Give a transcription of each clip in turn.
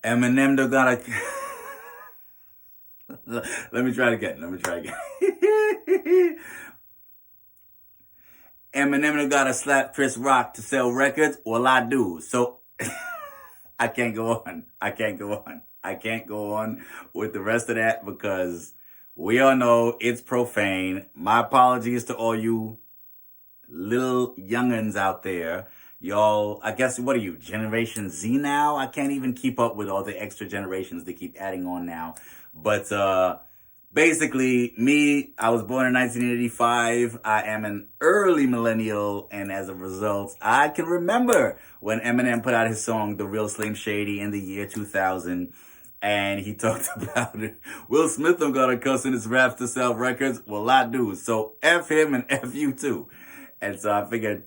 Eminem don't gotta. Let me try it again. Let me try it again. Eminem don't gotta slap Chris Rock to sell records. Well, I do. So I can't go on. I can't go on. I can't go on with the rest of that because we all know it's profane. My apologies to all you little youngins out there. Y'all, I guess, what are you, Generation Z now? I can't even keep up with all the extra generations they keep adding on now. But basically, me, I was born in 1985. I am an early millennial, and as a result, I can remember when Eminem put out his song, The Real Slim Shady, in the year 2000. And he talked about it. Will Smith don't got to cuss in his raps to sell records. Well, I do. So F him and F you too. And so I figured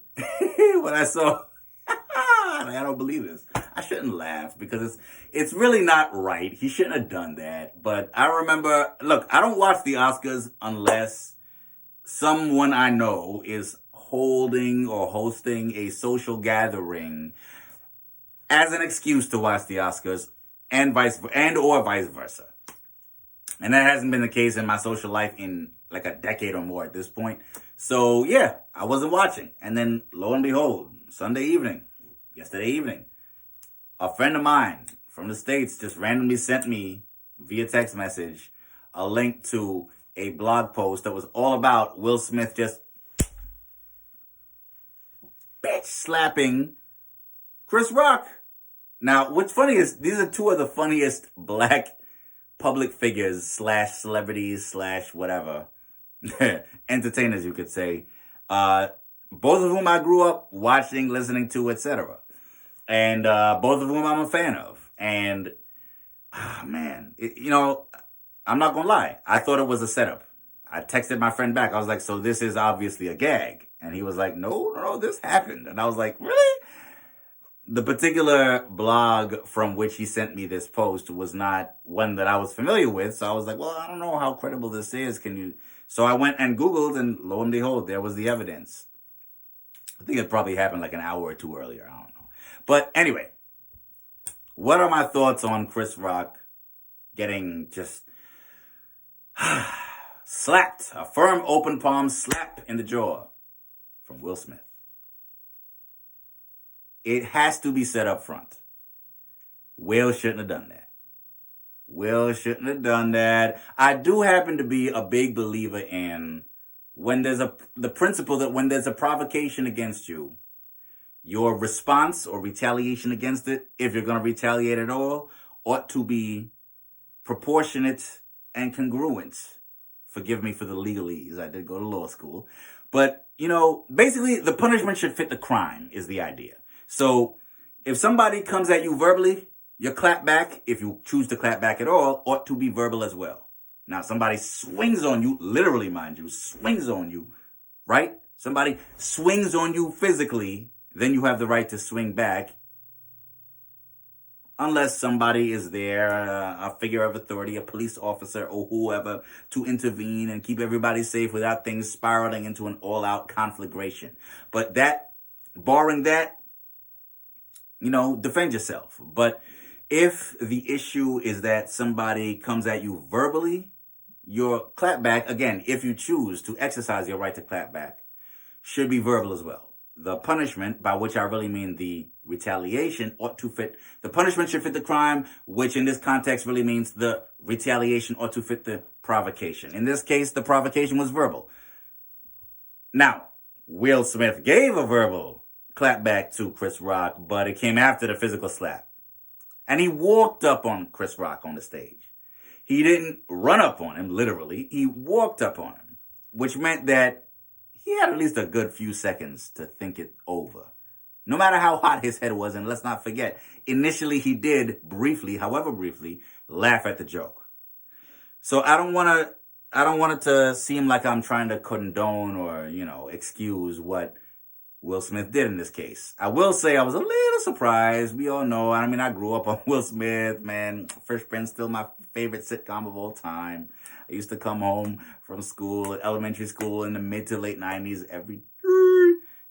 when I saw, I don't believe this. I shouldn't laugh because it's really not right. He shouldn't have done that. But I remember, look, I don't watch the Oscars unless someone I know is holding or hosting a social gathering as an excuse to watch the Oscars and vice versa. And that hasn't been the case in my social life in like a decade or more at this point. So yeah, I wasn't watching. And then lo and behold, yesterday evening, a friend of mine from the States just randomly sent me via text message a link to a blog post that was all about Will Smith just bitch slapping Chris Rock. Now, what's funny is these are two of the funniest black public figures / celebrities / whatever, entertainers, you could say, both of whom I grew up watching, listening to, etc. And both of whom I'm a fan of. And, man, I'm not going to lie. I thought it was a setup. I texted my friend back. I was like, so this is obviously a gag. And he was like, no, this happened. And I was like, really? The particular blog from which he sent me this post was not one that I was familiar with. So I was like, well, I don't know how credible this is. So I went and Googled, and lo and behold, there was the evidence. I think it probably happened like an hour or two earlier. I don't know. But anyway, what are my thoughts on Chris Rock getting just slapped, a firm open palm slap in the jaw from Will Smith? It has to be said up front. Will shouldn't have done that. Will shouldn't have done that. I do happen to be a big believer in the principle that when there's a provocation against you, your response or retaliation against it, if you're going to retaliate at all, ought to be proportionate and congruent. Forgive me for the legalese. I did go to law school. But, basically the punishment should fit the crime is the idea. So if somebody comes at you verbally, your clap back, if you choose to clap back at all, ought to be verbal as well. Now, somebody swings on you, literally, mind you, swings on you, right? Somebody swings on you physically, then you have the right to swing back. Unless somebody is there, a figure of authority, a police officer or whoever, to intervene and keep everybody safe without things spiraling into an all-out conflagration. But barring that, defend yourself. But if the issue is that somebody comes at you verbally, your clapback, again, if you choose to exercise your right to clap back, should be verbal as well. The punishment, by which I really mean the retaliation, the punishment should fit the crime, which in this context really means the retaliation ought to fit the provocation. In this case, the provocation was verbal. Now, Will Smith gave a verbal clap back to Chris Rock, but it came after the physical slap. And he walked up on Chris Rock on the stage. He didn't run up on him, literally. He walked up on him, which meant that he had at least a good few seconds to think it over. No matter how hot his head was, and let's not forget, initially he did however briefly, laugh at the joke. So I don't want it to seem like I'm trying to condone or, excuse what Will Smith did in this case. I will say I was a little surprised. We all know, I grew up on Will Smith, man. Fresh Prince, still my favorite sitcom of all time. I used to come home from school, elementary school in the mid to late 90s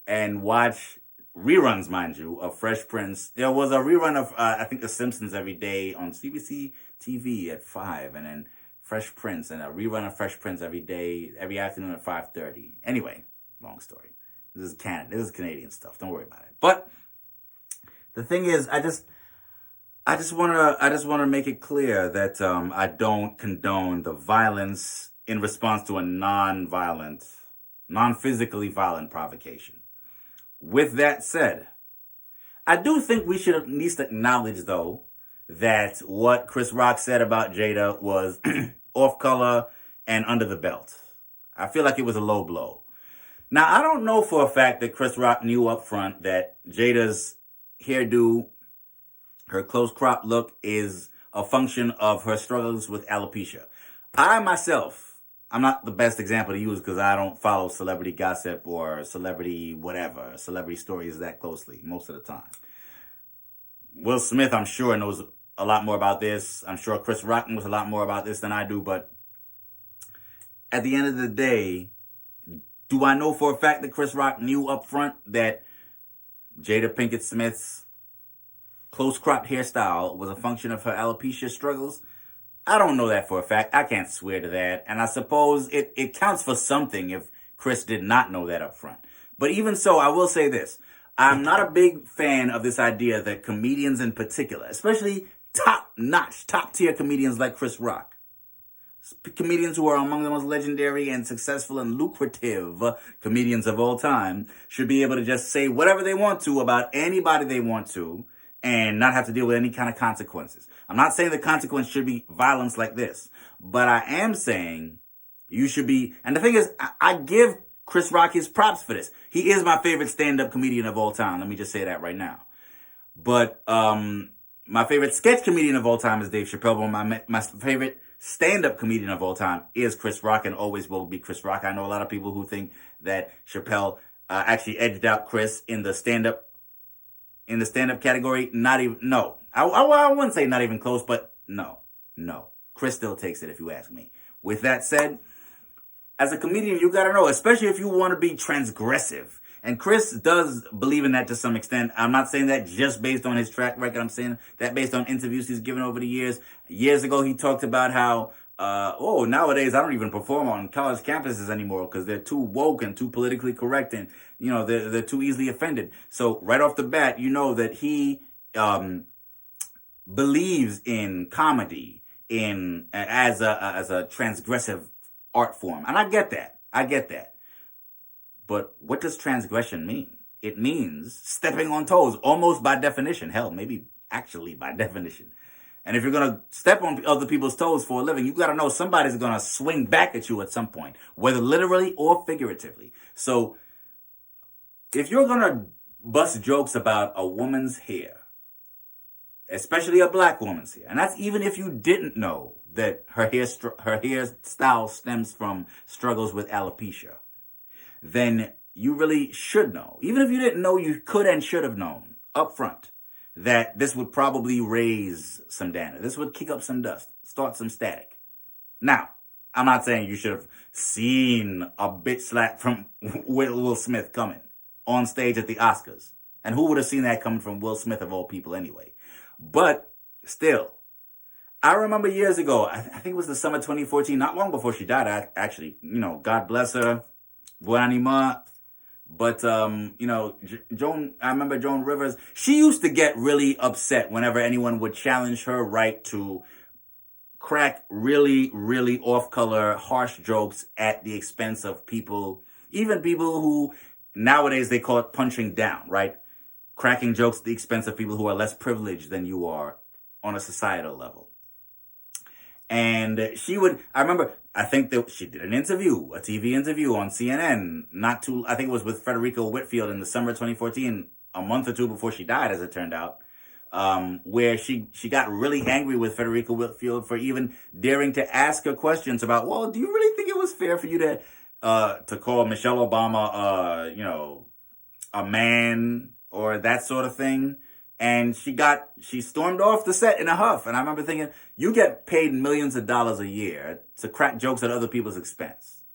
and watch reruns, mind you, of Fresh Prince. There was a rerun of, I think, The Simpsons every day on CBC TV at 5, and then Fresh Prince, and a rerun of Fresh Prince every day, every afternoon at 5:30. Anyway, long story. This is Canada. This is Canadian stuff. Don't worry about it. But the thing is, I just wanna make it clear that I don't condone the violence in response to a non-physically violent provocation. With that said, I do think we should at least acknowledge, though, that what Chris Rock said about Jada was off color and under the belt. I feel like it was a low blow. Now, I don't know for a fact that Chris Rock knew up front that Jada's hairdo, her close crop look, is a function of her struggles with alopecia. I myself, I'm not the best example to use because I don't follow celebrity gossip or celebrity stories that closely most of the time. Will Smith, I'm sure, knows a lot more about this. I'm sure Chris Rock knows a lot more about this than I do. But at the end of the day, do I know for a fact that Chris Rock knew up front that Jada Pinkett-Smith's close cropped hairstyle was a function of her alopecia struggles? I don't know that for a fact. I can't swear to that. And I suppose it counts for something if Chris did not know that up front. But even so, I will say this. I'm not a big fan of this idea that comedians in particular, especially top-notch, top-tier comedians like Chris Rock, comedians who are among the most legendary and successful and lucrative comedians of all time, should be able to just say whatever they want to about anybody they want to and not have to deal with any kind of consequences. I'm not saying the consequence should be violence like this, but I am saying you should be, and the thing is, I give Chris Rock his props for this. He is my favorite stand-up comedian of all time. Let me just say that right now. But my favorite sketch comedian of all time is Dave Chappelle, but my favorite stand-up comedian of all time is Chris Rock and always will be Chris Rock. I know a lot of people who think that Chappelle actually edged out Chris in the stand-up category. Not even, no. I wouldn't say not even close, but no. Chris still takes it if you ask me. With that said, as a comedian, you gotta know, especially if you want to be transgressive. And Chris does believe in that to some extent. I'm not saying that just based on his track record. I'm saying that based on interviews he's given over the years. Years ago, he talked about how, nowadays I don't even perform on college campuses anymore because they're too woke and too politically correct, and, you know, they're too easily offended. So right off the bat, you know that he believes in comedy as a transgressive art form. And I get that. But what does transgression mean? It means stepping on toes, almost by definition. Hell, maybe actually by definition. And if you're going to step on other people's toes for a living, you got to know somebody's going to swing back at you at some point, whether literally or figuratively. So if you're going to bust jokes about a woman's hair, especially a black woman's hair, and that's even if you didn't know that her hairstyle stems from struggles with alopecia, then you really should know. Even if you didn't know, you could and should have known up front that this would probably raise some dander. This would kick up some dust, start some static. Now, I'm not saying you should have seen a bitch slap from Will Smith coming on stage at the Oscars. And who would have seen that coming from Will Smith of all people anyway? But still, I remember years ago, I think it was the summer 2014, not long before she died, actually, you know, God bless her, Buonanima. But, I remember Joan Rivers, she used to get really upset whenever anyone would challenge her right to crack really, really off-color, harsh jokes at the expense of people, even people who nowadays they call it punching down, right? Cracking jokes at the expense of people who are less privileged than you are on a societal level. And I think that she did a TV interview on CNN, I think it was with Federico Whitfield in the summer of 2014, a month or two before she died, as it turned out, where she got really angry with Federico Whitfield for even daring to ask her questions about, well, do you really think it was fair for you to call Michelle Obama, a man or that sort of thing? And she stormed off the set in a huff. And I remember thinking, you get paid millions of dollars a year to crack jokes at other people's expense.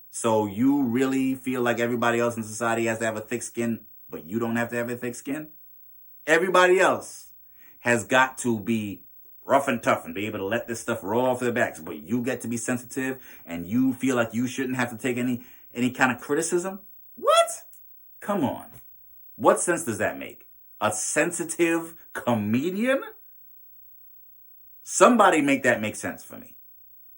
So you really feel like everybody else in society has to have a thick skin but you don't have to have a thick skin. Everybody else has got to be rough and tough and be able to let this stuff roll off their backs, but you get to be sensitive and you feel like you shouldn't have to take any kind of criticism? What? Come on. What sense does that make? A sensitive comedian? Somebody make that make sense for me.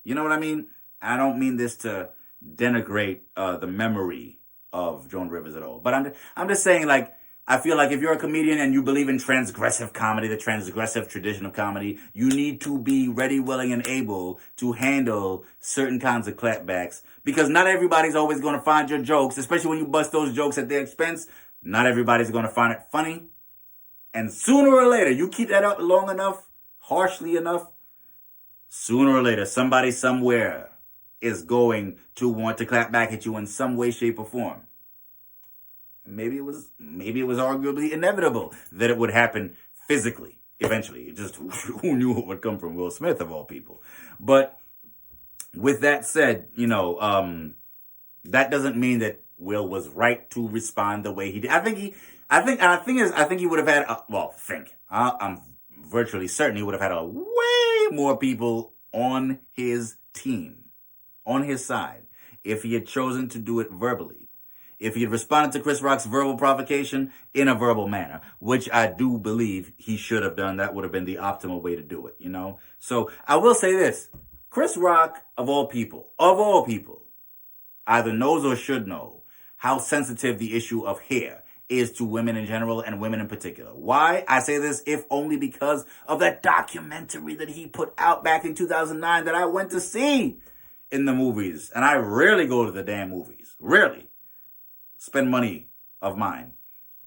You know what I mean? I don't mean this to denigrate the memory of Joan Rivers at all, but I'm just saying, like, I feel like if you're a comedian and you believe in transgressive comedy, the transgressive tradition of comedy, you need to be ready, willing, and able to handle certain kinds of clapbacks, because not everybody's always going to find your jokes, especially when you bust those jokes at their expense. Not everybody's going to find it funny. And sooner or later, you keep that up long enough, harshly enough, sooner or later, somebody somewhere is going to want to clap back at you in some way, shape, or form. Maybe it was arguably inevitable that it would happen physically eventually. It just, who knew it would come from Will Smith of all people? But with that said, that doesn't mean that Will was right to respond the way he did. I think he would have had, I'm virtually certain he would have had a way more people on his team, on his side, if he had chosen to do it verbally. If he had responded to Chris Rock's verbal provocation in a verbal manner, which I do believe he should have done, that would have been the optimal way to do it, So I will say this. Chris Rock, of all people, either knows or should know how sensitive the issue of hair is to women in general and women in particular. Why? I say this if only because of that documentary that he put out back in 2009 that I went to see in the movies. And I rarely go to the damn movies. Rarely spend money of mine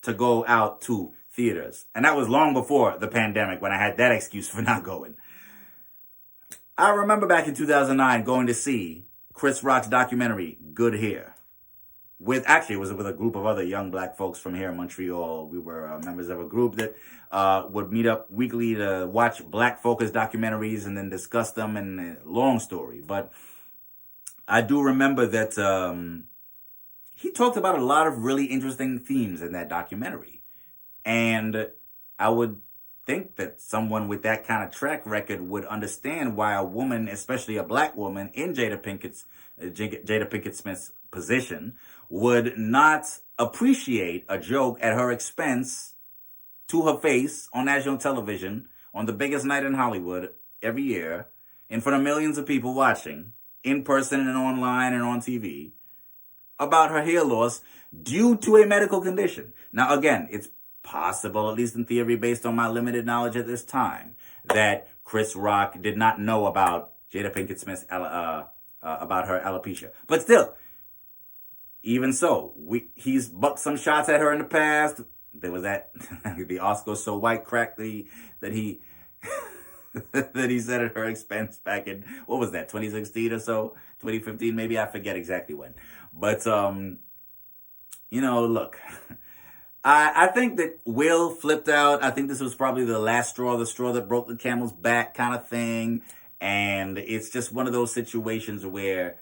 to go out to theaters. And that was long before the pandemic when I had that excuse for not going. I remember back in 2009 going to see Chris Rock's documentary, Good Hair. It was with a group of other young black folks from here in Montreal. We were members of a group that would meet up weekly to watch black-focused documentaries and then discuss them, and long story. But I do remember that he talked about a lot of really interesting themes in that documentary. And I would think that someone with that kind of track record would understand why a woman, especially a black woman in Jada Pinkett-Smith's position, would not appreciate a joke at her expense to her face on national television on the biggest night in Hollywood every year in front of millions of people watching in person and online and on TV about her hair loss due to a medical condition. Now, again, it's possible, at least in theory, based on my limited knowledge at this time, that Chris Rock did not know about Jada Pinkett-Smith's about her alopecia. But still, even so, he's bucked some shots at her in the past. There was that the Oscar so white crack that he that he said at her expense back in, what was that, 2016 or so, 2015 maybe, I forget exactly when. But look, I think that Will flipped out. I think this was probably the straw that broke the camel's back kind of thing. And it's just one of those situations where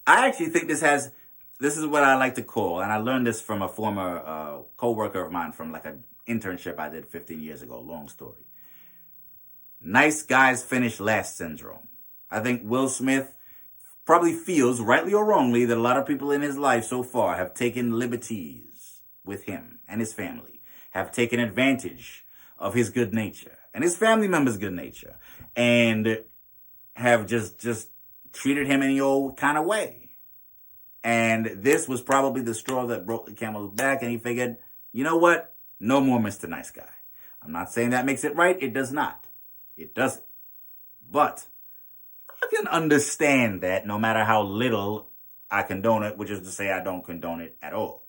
I actually think this is what I like to call, and I learned this from a former co-worker of mine from like an internship I did 15 years ago, long story. Nice guys finish last syndrome. I think Will Smith probably feels, rightly or wrongly, that a lot of people in his life so far have taken liberties with him and his family, have taken advantage of his good nature and his family members' good nature, and have just treated him any old kind of way. And this was probably the straw that broke the camel's back, and he figured, you know what? No more Mr. Nice Guy. I'm not saying that makes it right. It does not. It doesn't. But I can understand that no matter how little I condone it, which is to say I don't condone it at all.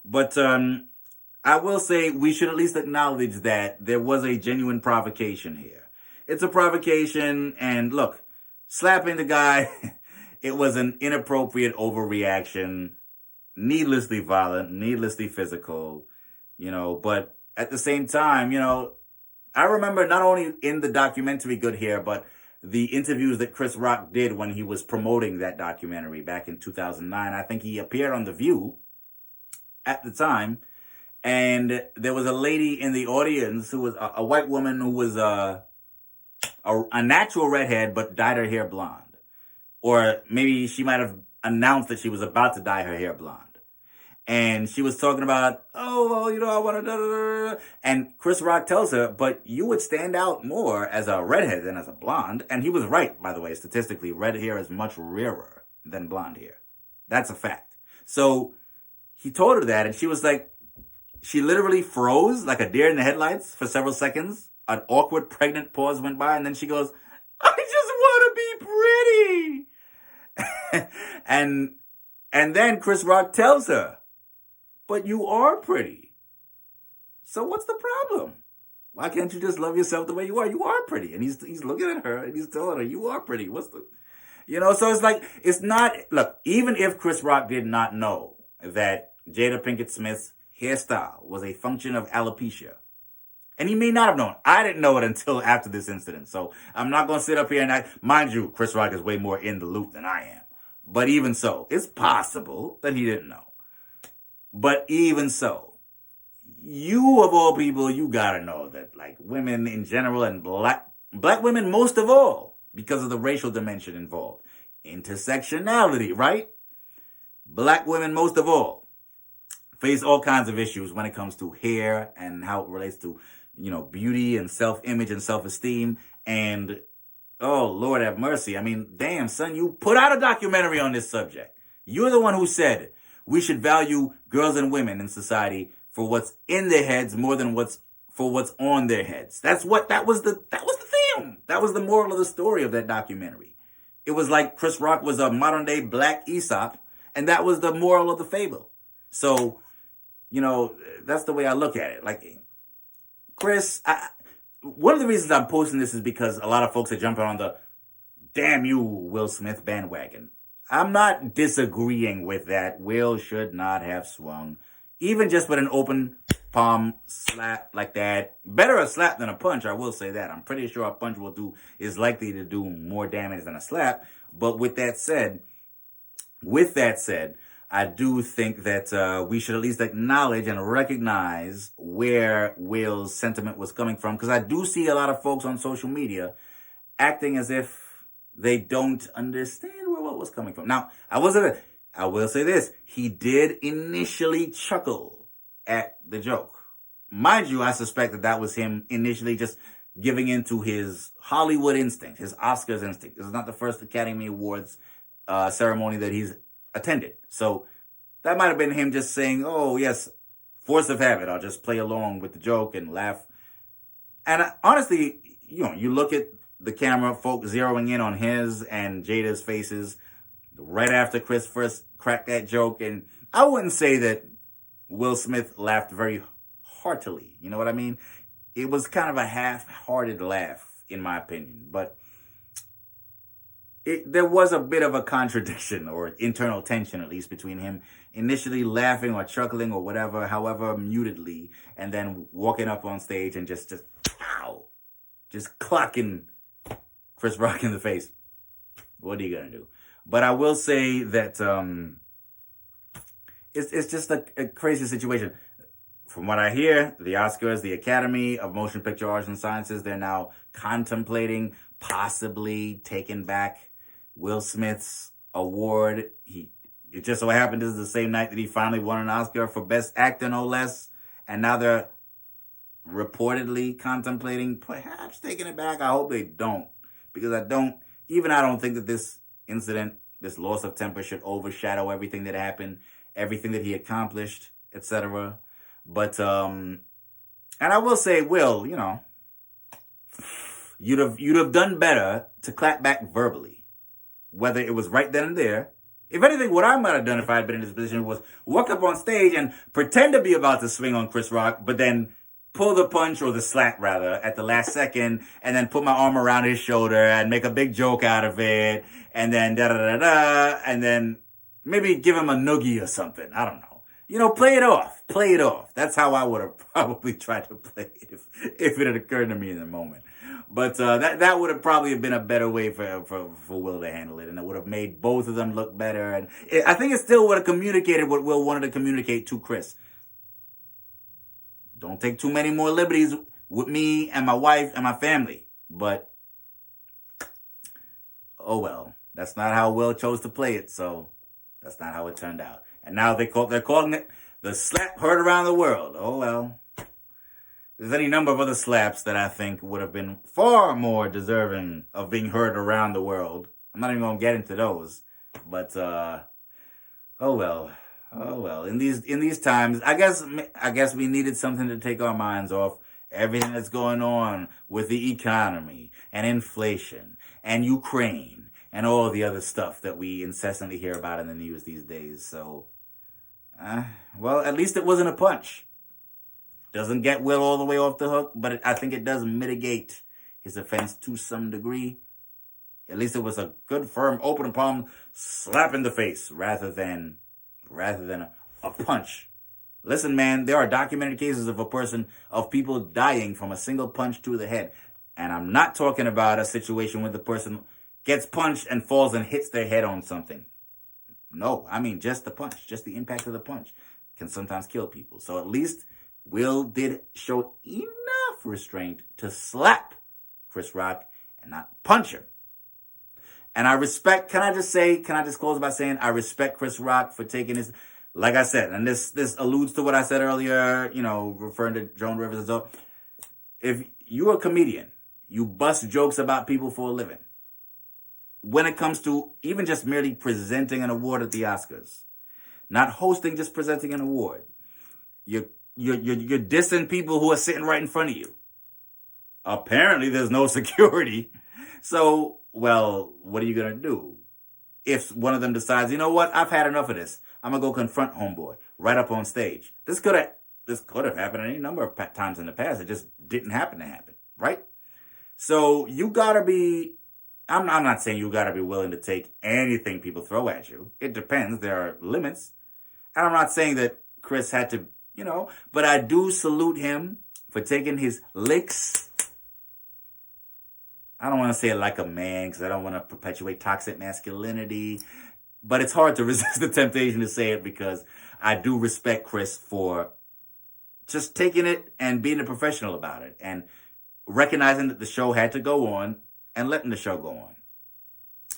But I will say we should at least acknowledge that there was a genuine provocation here. It's a provocation, and look, slapping the guy, it was an inappropriate overreaction, needlessly violent, needlessly physical, but at the same time, I remember not only in the documentary Good Hair, but the interviews that Chris Rock did when he was promoting that documentary back in 2009. I think he appeared on The View at the time, And there was a lady in the audience who was a white woman who was a natural redhead but dyed her hair blonde. Or maybe she might have announced that she was about to dye her hair blonde. And she was talking about, oh, well, I want to, and Chris Rock tells her, but you would stand out more as a redhead than as a blonde. And he was right, by the way. Statistically, red hair is much rarer than blonde hair. That's a fact. So he told her that, and she was like, she literally froze like a deer in the headlights for several seconds. An awkward pregnant pause went by, and then she goes, I just want to be pretty. and then Chris Rock tells her, but you are pretty. So what's the problem? Why can't you just love yourself the way you are? You are pretty. And he's looking at her and he's telling her, you are pretty. What's the, so it's like, it's not, look, even if Chris Rock did not know that Jada Pinkett-Smith's hairstyle was a function of alopecia, and he may not have known. I didn't know it until after this incident. So I'm not going to sit up here and mind you, Chris Rock is way more in the loop than I am. But even so, it's possible that he didn't know. But even so, you of all people, you gotta know that like women in general and black women most of all, because of the racial dimension involved, intersectionality, right? Black women most of all face all kinds of issues when it comes to hair and how it relates to, beauty and self-image and self-esteem. And oh, Lord have mercy. I mean, damn, son, you put out a documentary on this subject. You're the one who said we should value girls and women in society for what's in their heads more than what's on their heads. That was the theme. That was the moral of the story of that documentary. It was like Chris Rock was a modern day black Aesop, and that was the moral of the fable. So, that's the way I look at it. Like, Chris, one of the reasons I'm posting this is because a lot of folks are jumping on the damn you, Will Smith bandwagon. I'm not disagreeing with that. Will should not have swung. Even just with an open palm slap like that. Better a slap than a punch, I will say that. I'm pretty sure a punch is likely to do more damage than a slap. But with that said, I do think that we should at least acknowledge and recognize where Will's sentiment was coming from. Because I do see a lot of folks on social media acting as if they don't understand where what was coming from. Now, I will say this. He did initially chuckle at the joke. Mind you, I suspect that was him initially just giving into his Hollywood instinct, his Oscars instinct. This is not the first Academy Awards ceremony that he's attended. So that might have been him just saying, oh, yes, force of habit. I'll just play along with the joke and laugh. And honestly, you look at the camera, folks zeroing in on his and Jada's faces right after Chris first cracked that joke. And I wouldn't say that Will Smith laughed very heartily. You know what I mean? It was kind of a half-hearted laugh, in my opinion. But there was a bit of a contradiction or internal tension, at least, between him initially laughing or chuckling or whatever, however mutedly, and then walking up on stage and just clocking Chris Rock in the face. What are you gonna do? But I will say that it's just a crazy situation. From what I hear, the Oscars, the Academy of Motion Picture Arts and Sciences, they're now contemplating possibly taking back Will Smith's award. It just so happened this is the same night that he finally won an Oscar for Best Actor, no less. And now they're reportedly contemplating perhaps taking it back. I hope they don't. Because I don't think that this incident, this loss of temper should overshadow everything that happened, everything that he accomplished, etc. But, and I will say, Will, you'd have done better to clap back verbally, whether it was right then and there. If anything, what I might have done if I had been in this position was walk up on stage and pretend to be about to swing on Chris Rock, but then pull the punch or the slap rather at the last second, and then put my arm around his shoulder and make a big joke out of it, and then and then maybe give him a noogie or something. I don't know. Play it off. That's how I would have probably tried to play it if it had occurred to me in the moment. But that would have probably been a better way for Will to handle it, and it would have made both of them look better. And I think it still would have communicated what Will wanted to communicate to Chris. Don't take too many more liberties with me and my wife and my family. But, oh well. That's not how Will chose to play it, so that's not how it turned out. And now they're calling it the slap heard around the world. Oh well. There's any number of other slaps that I think would have been far more deserving of being heard around the world. I'm not even going to get into those. But, oh well. Oh well. In these times, I guess we needed something to take our minds off everything that's going on with the economy and inflation and Ukraine and all the other stuff that we incessantly hear about in the news these days. So, well, at least it wasn't a punch. Doesn't get Will all the way off the hook, but I think it does mitigate his offense to some degree. At least it was a good, firm, open palm slap in the face rather than a punch. Listen, man, there are documented cases of people dying from a single punch to the head. And I'm not talking about a situation where the person gets punched and falls and hits their head on something. No, I mean just the punch, just the impact of the punch can sometimes kill people. So at least Will did show enough restraint to slap Chris Rock and not punch her. And I respect, can I just close by saying I respect Chris Rock for taking his, like I said, and this alludes to what I said earlier, referring to Joan Rivers and so. If you're a comedian, you bust jokes about people for a living. When it comes to even just merely presenting an award at the Oscars, not hosting, just presenting an award, you're dissing people who are sitting right in front of you. Apparently, there's no security. So, well, what are you going to do? If one of them decides, you know what, I've had enough of this. I'm going to go confront homeboy right up on stage. This could have happened any number of times in the past. It just didn't happen to happen, right? So you got to be, I'm not saying you got to be willing to take anything people throw at you. It depends. There are limits. And I'm not saying that Chris had to, but I do salute him for taking his licks. I don't want to say it like a man because I don't want to perpetuate toxic masculinity. But it's hard to resist the temptation to say it because I do respect Chris for just taking it and being a professional about it and recognizing that the show had to go on and letting the show go on.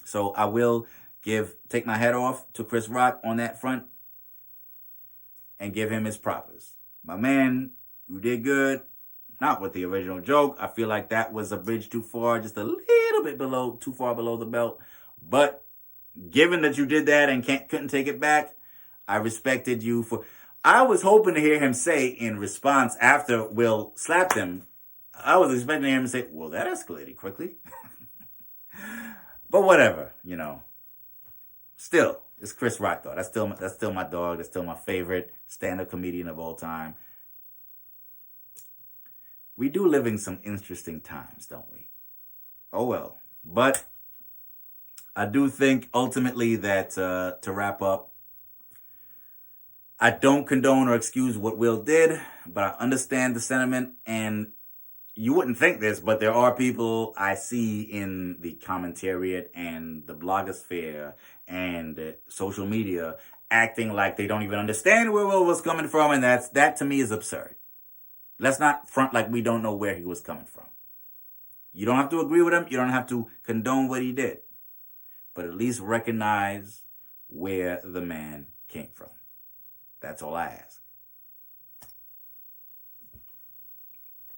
So I will take my hat off to Chris Rock on that front and give him his propers. My man, you did good. Not with the original joke. I feel like that was a bridge too far, just a little bit too far below the belt. But given that you did that and couldn't take it back, I respected you for. I was hoping to hear him say in response after Will slapped him. I was expecting him to say, "Well, that escalated quickly." But whatever, Still, it's Chris Rock though. That's still my dog. That's still my favorite stand-up comedian of all time. We do live in some interesting times, don't we? Oh well. But I do think ultimately that to wrap up, I don't condone or excuse what Will did, but I understand the sentiment. And you wouldn't think this, but there are people I see in the commentariat and the blogosphere and social media acting like they don't even understand where Will was coming from. And that to me is absurd. Let's not front like we don't know where he was coming from. You don't have to agree with him. You don't have to condone what he did. But at least recognize where the man came from. That's all I ask.